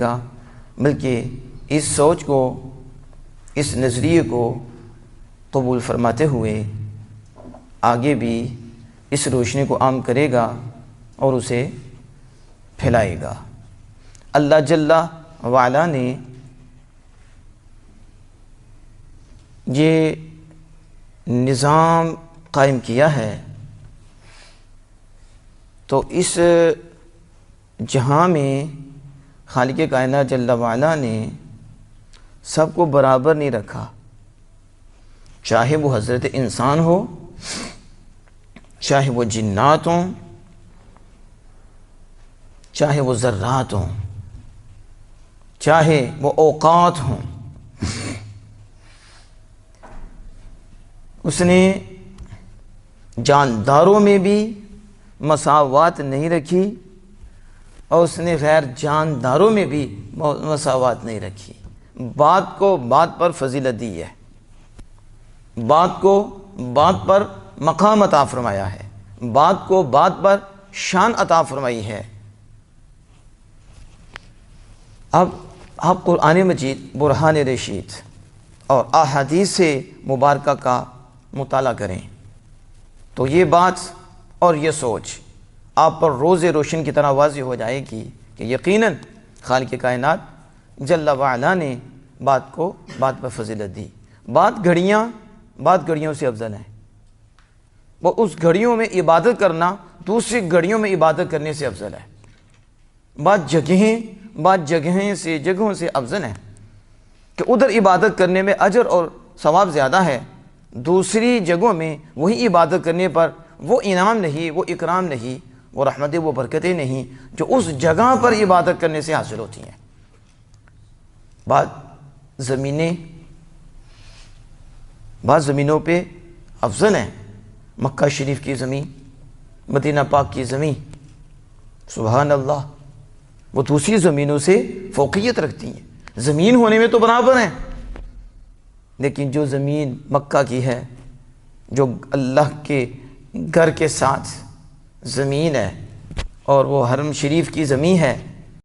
گا، بلکہ اس سوچ کو، اس نظریے کو قبول فرماتے ہوئے آگے بھی اس روشنی کو عام کرے گا اور اسے پھیلائے گا۔ اللہ جل وعلا نے یہ نظام قائم کیا ہے تو اس جہاں میں خالق کائنات جل وعلا نے سب کو برابر نہیں رکھا، چاہے وہ حضرت انسان ہو، چاہے وہ جنات ہوں، چاہے وہ ذرات ہوں، چاہے وہ اوقات ہوں۔ اس نے جانداروں میں بھی مساوات نہیں رکھی اور اس نے غیر جانداروں میں بھی مساوات نہیں رکھی۔ بات کو بات پر فضیلت دی ہے، بات کو بات پر مقام عطا فرمایا ہے، بات کو بات پر شان عطا فرمائی ہے۔ اب آپ قرآن مجید، برہان رشید اور احادیث مبارکہ کا مطالعہ کریں تو یہ بات اور یہ سوچ آپ پر روز روشن کی طرح واضح ہو جائے گی کہ یقیناً خالق کائنات جل وعلا نے بات کو بات پر فضیلت دی۔ بات گھڑیوں سے افضل ہیں، وہ اس گھڑیوں میں عبادت کرنا دوسری گھڑیوں میں عبادت کرنے سے افضل ہے۔ بعض جگہوں سے افضل ہیں کہ ادھر عبادت کرنے میں اجر اور ثواب زیادہ ہے، دوسری جگہوں میں وہی عبادت کرنے پر وہ انعام نہیں، وہ اکرام نہیں، وہ رحمتیں، وہ برکتیں نہیں جو اس جگہ پر عبادت کرنے سے حاصل ہوتی ہیں۔ بعض زمینوں پہ افضل ہیں، مکہ شریف کی زمین، مدینہ پاک کی زمین، سبحان اللہ، وہ دوسری زمینوں سے فوقیت رکھتی ہیں، زمین ہونے میں تو برابر ہیں، لیکن جو زمین مکہ کی ہے، جو اللہ کے گھر کے ساتھ زمین ہے اور وہ حرم شریف کی زمین ہے،